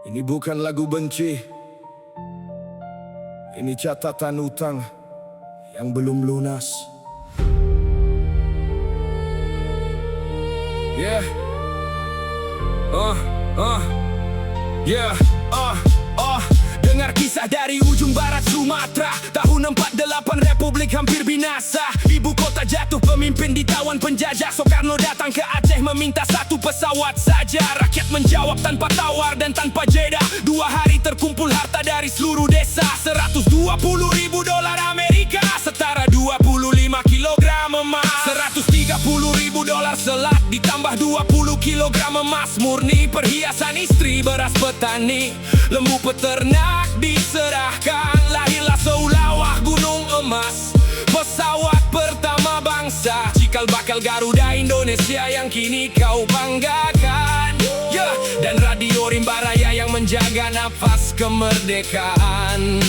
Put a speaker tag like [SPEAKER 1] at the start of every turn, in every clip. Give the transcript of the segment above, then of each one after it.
[SPEAKER 1] Ini bukan lagu benci. Ini catatan utang yang belum lunas. Yeah. Yeah. Dengar kisah dari ujung barat Sumatera. Tahun 48 Republik hampir binasa. Ibu kota jatuh, pemimpin ditawan penjajah. Soekarno datang ke Aceh meminta satu pesawat saja. Rakyat menjawab tanpa tawar dan tanpa jeda. 2 hari terkumpul harta dari seluruh desa. 120.000 dolar Amerika, setara 25 kilogram emas. 130.000 dolar selat ditambah 20 kilogram emas murni. Perhiasan istri, beras petani, lembu peternak diserahkan. Lahirlah Seulawah Gunung Emas, pesawat pertama bangsa. Cikal bakal Garuda Indonesia yang kini kau banggakan. Dan radio Rimba Raya yang menjaga nafas kemerdekaan.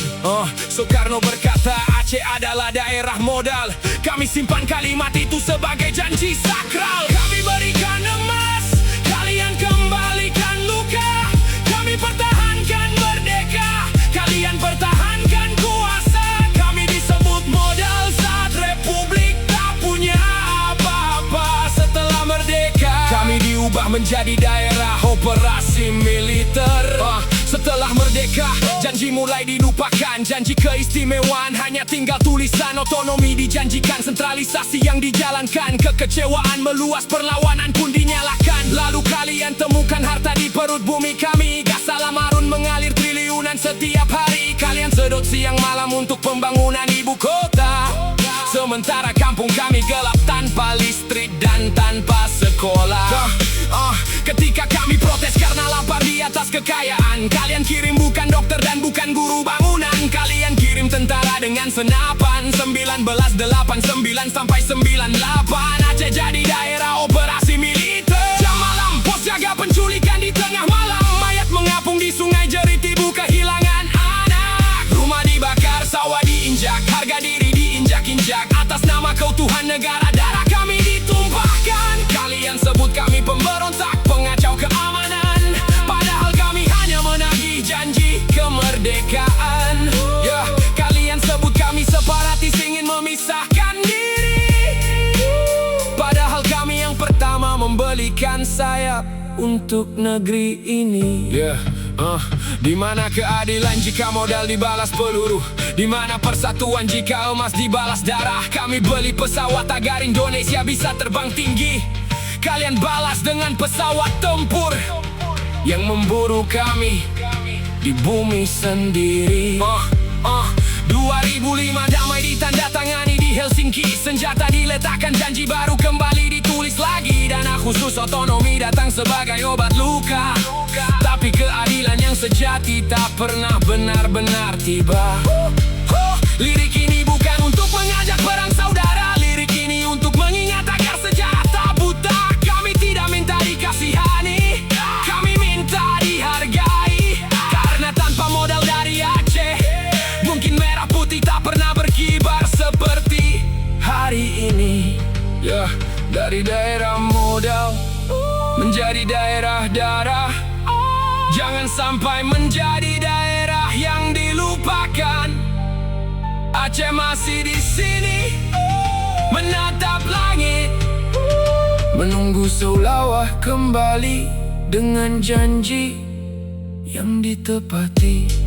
[SPEAKER 1] Soekarno berkata Aceh adalah daerah modal. Kami simpan kalimat itu sebagai janji sakral. Kami berikan emas, kalian kembalikan luka. Kami pertahankan merdeka, kalian pertahankan kuasa. Kami disebut modal saat Republik tak punya apa-apa. Setelah merdeka, kami diubah menjadi daerah operasi militer. Setelah merdeka, janji mulai dilupakan. Janji keistimewaan hanya tinggal tulisan. Otonomi dijanjikan, sentralisasi yang dijalankan. Kekecewaan meluas, perlawanan pun dinyalakan. Lalu kalian temukan harta di perut bumi kami. Gas alam marun mengalir triliunan setiap hari. Kalian sedot siang malam untuk pembangunan ibu kota. Sementara kampung kami gelap tanpa listrik dan tanpa sekolah. Ketika kami protes karena lapar di atas kekayaan, kalian kirim bukan dokter dan bukan guru bangunan. Kalian kirim tentara dengan senapan. 1989 sampai 98 Aceh jadi daerah operasi militer. Jam malam pos jaga penculikan di tengah malam. Mayat mengapung di sungai, jerit ibu kehilangan anak. Rumah dibakar, sawah diinjak, harga diri diinjak-injak. Atas nama keutuhan negara darah kami ditumpahkan. Kalian sebut kami pemberontak, pengacau keamanan, padahal kami hanya menagih janji kemerdekaan. Kalian sebut kami separatis, ingin memisahkan diri, padahal kami yang pertama membelikan sayap untuk negeri ini. Di mana keadilan jika modal dibalas peluru? Di mana persatuan jika emas dibalas darah? Kami beli pesawat agar Indonesia bisa terbang tinggi. Kalian balas dengan pesawat tempur yang memburu kami di bumi sendiri. 2005 damai ditandatangani di Helsinki. Senjata diletakkan, janji baru kembali ditulis lagi. Dana khusus otonomi datang sebagai obat luka. Tapi keadilan yang sejati tak pernah benar-benar tiba. Lirik ini bukan untuk mengajak perang saudara. Lirik ini untuk mengingat agar senjata buta. Kami tidak minta dikasihani, kami minta dihargai. Karena tanpa modal dari Aceh, mungkin merah putih tak pernah berkibar seperti hari ini. Dari daerah modal menjadi daerah darah. Jangan sampai menjadi daerah yang dilupakan. Aceh masih di sini, menatap langit, menunggu Seulawah kembali dengan janji yang ditepati.